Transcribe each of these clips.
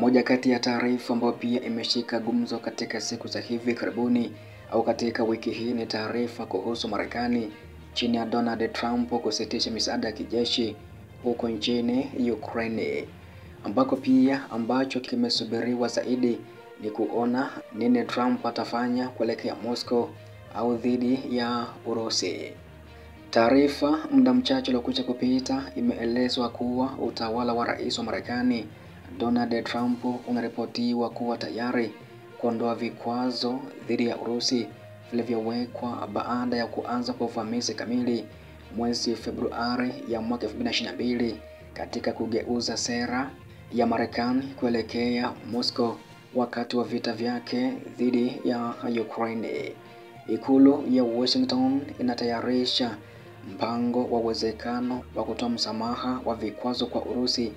Moja kati ya taarifa ambayo pia imeshika gumzo katika siku za hivi karibuni au katika wiki hii ni taarifa kuhusu Marekani chini ya Donald Trump kusitisha misaada ya kijeshi huko nchini Ukraine, ambako pia ambacho kimesubiriwa zaidi ni kuona nini Trump atafanya kuelekea Moscow au dhidi ya Urusi. Taarifa muda mchache uliokwisha kupita imeelezwa kuwa utawala wa rais wa Marekani Donald Trump unaripotiwa kuwa tayari kuondoa vikwazo dhidi ya Urusi vilivyowekwa baada ya kuanza kwa uvamizi kamili mwezi Februari ya mwaka 2022 katika kugeuza sera ya Marekani kuelekea Moscow wakati wa vita vyake dhidi ya Ukraine. Ikulu ya Washington inatayarisha mpango wa uwezekano wa kutoa msamaha wa vikwazo kwa Urusi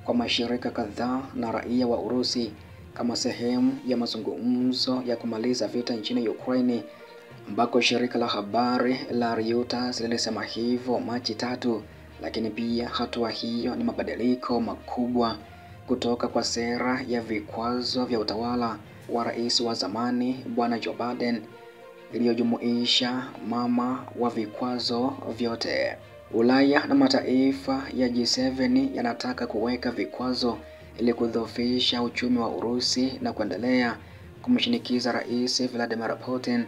kwa mashirika kadhaa na raia wa Urusi kama sehemu ya mazungumzo ya kumaliza vita nchini Ukraine, ambako shirika la habari la Reuters lilisema hivyo Machi 3. Lakini pia hatua hiyo ni mabadiliko makubwa kutoka kwa sera ya vikwazo vya utawala wa rais wa zamani Bwana Joe Biden iliyojumuisha mama wa vikwazo vyote. Ulaya na mataifa ya G7 yanataka kuweka vikwazo ili kudhoofisha uchumi wa Urusi na kuendelea kumshinikiza Rais Vladimir Putin,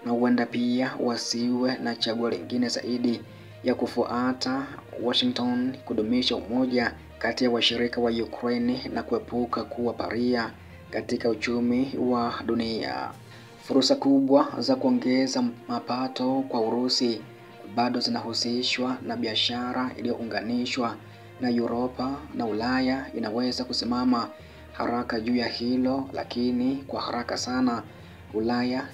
na huenda pia wasiwe na chaguo lingine zaidi ya kufuata Washington kudumisha umoja kati ya washirika wa Ukraine na kuepuka kuwa paria katika uchumi wa dunia. Fursa kubwa za kuongeza mapato kwa Urusi bado zinahusishwa na biashara iliyounganishwa na Europa na Ulaya inaweza kusimama haraka juu ya hilo, lakini kwa haraka sana Ulaya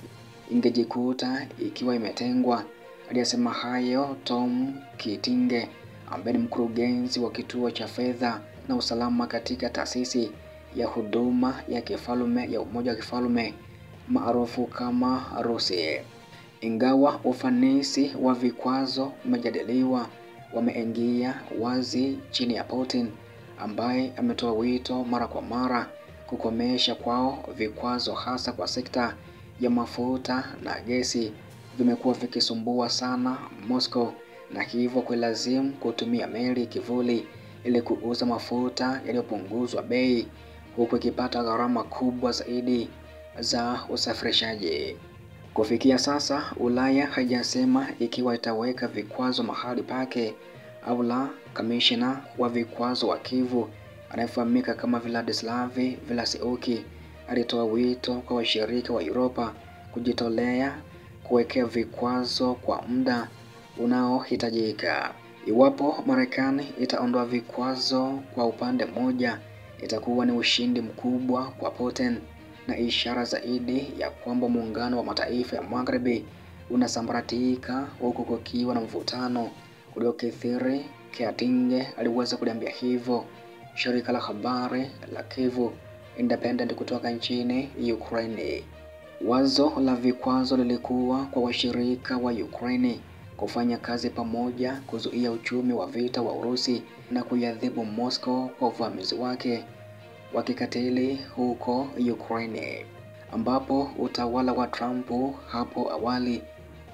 ingejikuta ikiwa imetengwa. Aliyesema hayo Tom Kitinge ambaye ni mkurugenzi wa kituo cha fedha na usalama katika taasisi ya huduma ya kifalme ya Umoja wa Kifalme maarufu kama Rusi. Ingawa ufanisi wa vikwazo umejadiliwa, wameingia wazi chini ya Putin ambaye ametoa wito mara kwa mara kukomesha kwao vikwazo, hasa kwa sekta ya mafuta na gesi vimekuwa vikisumbua sana Moscow, na hivyo kuilazimu kutumia meli kivuli ili kuuza mafuta yaliyopunguzwa bei, huku ikipata gharama kubwa zaidi za usafirishaji. Kufikia sasa Ulaya haijasema ikiwa itaweka vikwazo mahali pake au la. Kamishna wa vikwazo wa Kyiv anayefahamika kama Vladislav Vilasiuki alitoa wito kwa washirika wa Europa kujitolea kuwekea vikwazo kwa muda unaohitajika. Iwapo Marekani itaondoa vikwazo kwa upande mmoja, itakuwa ni ushindi mkubwa kwa Putin na ishara zaidi ya kwamba muungano wa mataifa ya Magharibi unasambaratika, huku kukiwa na mvutano uliokithiri. Kitinge aliweza kuliambia hivyo shirika la habari la Kyiv Independent kutoka nchini Ukraine. Wazo la vikwazo lilikuwa kwa washirika wa Ukraine kufanya kazi pamoja kuzuia uchumi wa vita wa Urusi na kuiadhibu Moscow kwa uvamizi wake wa kikatili huko Ukraine, ambapo utawala wa Trump hapo awali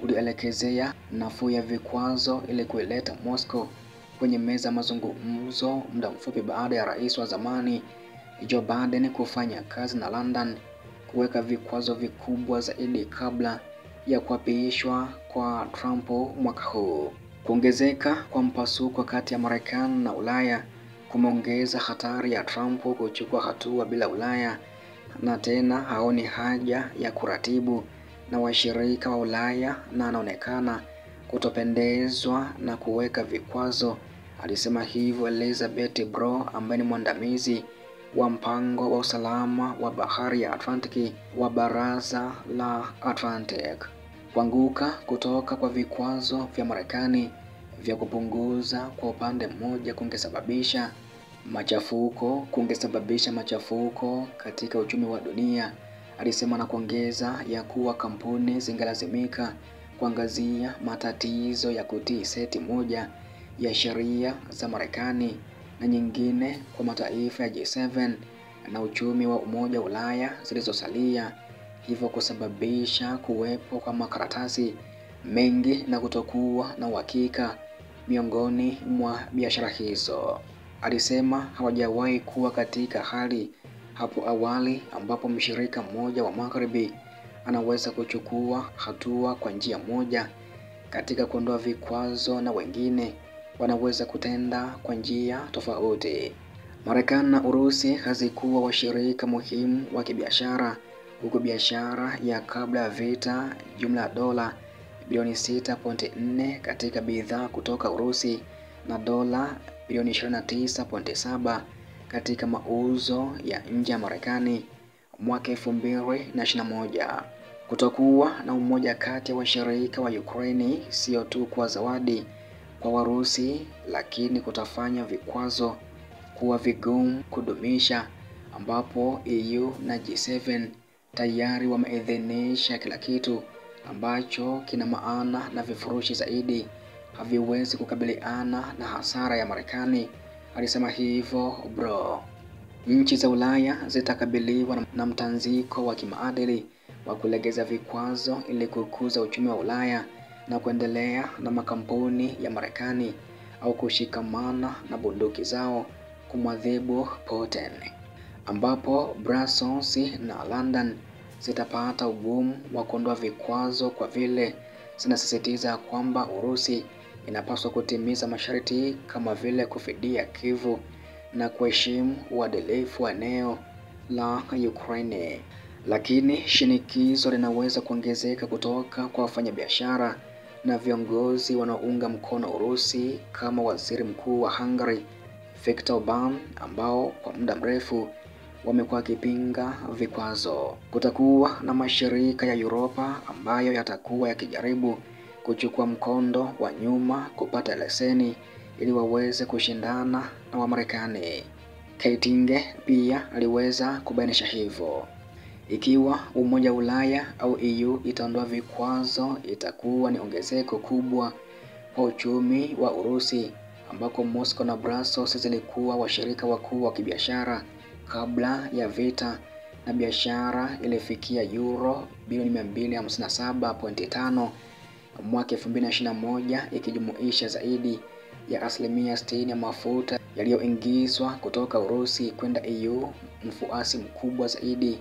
ulielekezea nafuu ya vikwazo ili kuileta Moscow kwenye meza mazungumzo muda mfupi baada ya rais wa zamani Joe Biden kufanya kazi na London kuweka vikwazo vikubwa zaidi kabla ya kuapishwa kwa Trump mwaka huu. Kuongezeka kwa mpasuko kati ya Marekani na Ulaya kumeongeza hatari ya Trump kuchukua hatua bila Ulaya, na tena haoni haja ya kuratibu na washirika wa Ulaya na anaonekana kutopendezwa na kuweka vikwazo. Alisema hivyo Elizabeth Bro ambaye ni mwandamizi wa mpango wa usalama wa bahari ya Atlantiki wa Baraza la Atlantic. Kuanguka kutoka kwa vikwazo vya Marekani vya kupunguza kwa upande mmoja kungesababisha machafuko katika uchumi wa dunia, alisema, na kuongeza ya kuwa kampuni zingelazimika kuangazia matatizo ya kutii seti moja ya sheria za Marekani na nyingine kwa mataifa ya G7 na uchumi wa Umoja wa Ulaya zilizosalia, hivyo kusababisha kuwepo kwa makaratasi mengi na kutokuwa na uhakika miongoni mwa biashara hizo. Alisema hawajawahi kuwa katika hali hapo awali ambapo mshirika mmoja wa Magharibi anaweza kuchukua hatua kwa njia moja katika kuondoa vikwazo na wengine wanaweza kutenda kwa njia tofauti. Marekani na Urusi hazikuwa washirika muhimu wa kibiashara, huku biashara ya kabla ya vita jumla ya dola bilioni 6.4 katika bidhaa kutoka Urusi na dola bilioni 29.7 katika mauzo ya nje ya Marekani mwaka 2021. Kutokuwa na umoja kati ya washirika wa Ukraine sio tu kwa zawadi kwa Warusi, lakini kutafanya vikwazo kuwa vigumu kudumisha, ambapo EU na G7 tayari wameidhinisha kila kitu ambacho kina maana na vifurushi zaidi haviwezi kukabiliana na hasara ya Marekani. Alisema hivyo bro. Nchi za Ulaya zitakabiliwa na mtanziko wa kimaadili wa kulegeza vikwazo ili kukuza uchumi wa Ulaya na kuendelea na makampuni ya Marekani au kushikamana na bunduki zao kumwadhibu Putin, ambapo Brussels na London zitapata ugumu wa kuondoa vikwazo kwa vile zinasisitiza kwamba Urusi inapaswa kutimiza masharti kama vile kufidia Kyiv na kuheshimu uadilifu wa eneo la Ukraine. Lakini shinikizo linaweza kuongezeka kutoka kwa wafanyabiashara na viongozi wanaounga mkono Urusi kama Waziri Mkuu wa Hungary Viktor Orbán, ambao kwa muda mrefu wamekuwa wakipinga vikwazo. Kutakuwa na mashirika ya Europa ambayo yatakuwa yakijaribu kuchukua mkondo wa nyuma kupata leseni ili waweze kushindana na Wamarekani. Keitinge pia aliweza kubainisha hivyo. Ikiwa Umoja wa Ulaya au EU itaondoa vikwazo, itakuwa ni ongezeko kubwa kwa uchumi wa Urusi, ambako Moscow na Brussels zilikuwa washirika wakuu wa kibiashara kabla ya vita, na biashara ilifikia euro bilioni 257.5 mwaka 2021, ikijumuisha zaidi ya 60% ya mafuta yaliyoingizwa kutoka Urusi kwenda EU, mfuasi mkubwa zaidi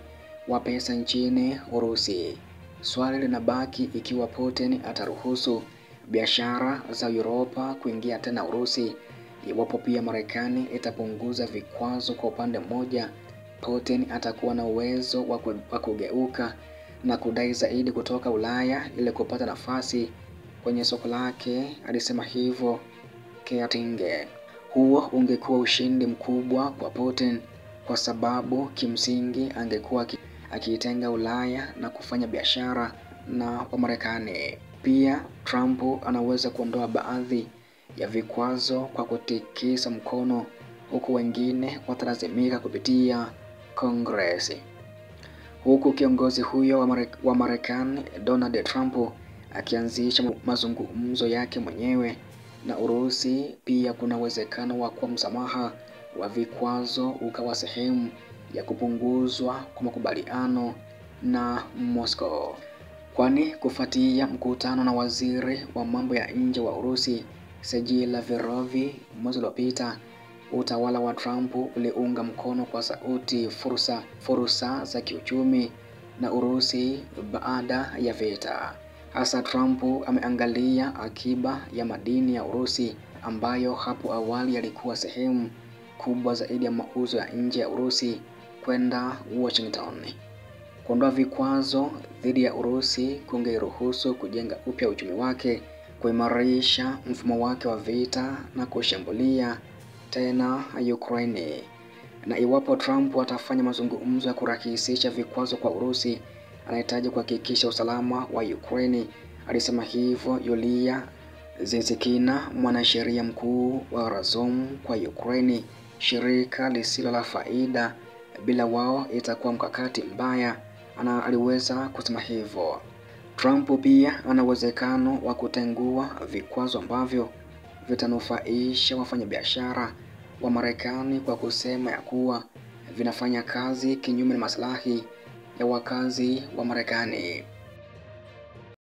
wa pesa nchini Urusi. Swali linabaki ikiwa Putin ataruhusu biashara za Europa kuingia tena Urusi. Iwapo pia Marekani itapunguza vikwazo kwa upande mmoja, Putin atakuwa na uwezo wa kugeuka na kudai zaidi kutoka Ulaya ili kupata nafasi kwenye soko lake, alisema hivyo Keitinge. Huo ungekuwa ushindi mkubwa kwa Putin kwa sababu kimsingi angekuwa akiitenga Ulaya na kufanya biashara na Wamarekani. Pia Trump anaweza kuondoa baadhi ya vikwazo kwa kutikisa mkono, huku wengine watalazimika kupitia Congress. Huku kiongozi huyo wa Marekani Donald Trump akianzisha mazungumzo yake mwenyewe na Urusi, pia kuna uwezekano wa kuwa msamaha wa vikwazo ukawa sehemu ya kupunguzwa kwa makubaliano na Moscow. Kwani kufuatia mkutano na waziri wa mambo ya nje wa Urusi Sergei Lavrov mwezi uliopita, utawala wa Trump uliunga mkono kwa sauti fursa za kiuchumi na Urusi baada ya vita. Hasa Trump ameangalia akiba ya madini ya Urusi ambayo hapo awali yalikuwa sehemu kubwa zaidi ya mauzo ya nje ya Urusi kwenda Washington. Kuondoa vikwazo dhidi ya Urusi kungeruhusu kujenga upya uchumi wake, kuimarisha mfumo wake wa vita na kushambulia tena Ukraine. Na iwapo Trump atafanya mazungumzo ya kurahisisha vikwazo kwa Urusi, anahitaji kuhakikisha usalama wa Ukraine, alisema hivyo Yulia Zizikina, mwanasheria mkuu wa Razom kwa Ukraine, shirika lisilo la faida. Bila wao itakuwa mkakati mbaya, aliweza kusema hivyo. Trump pia ana uwezekano wa kutengua vikwazo ambavyo vitanufaisha wafanyabiashara wa Marekani kwa kusema ya kuwa vinafanya kazi kinyume na maslahi ya wakazi wa Marekani.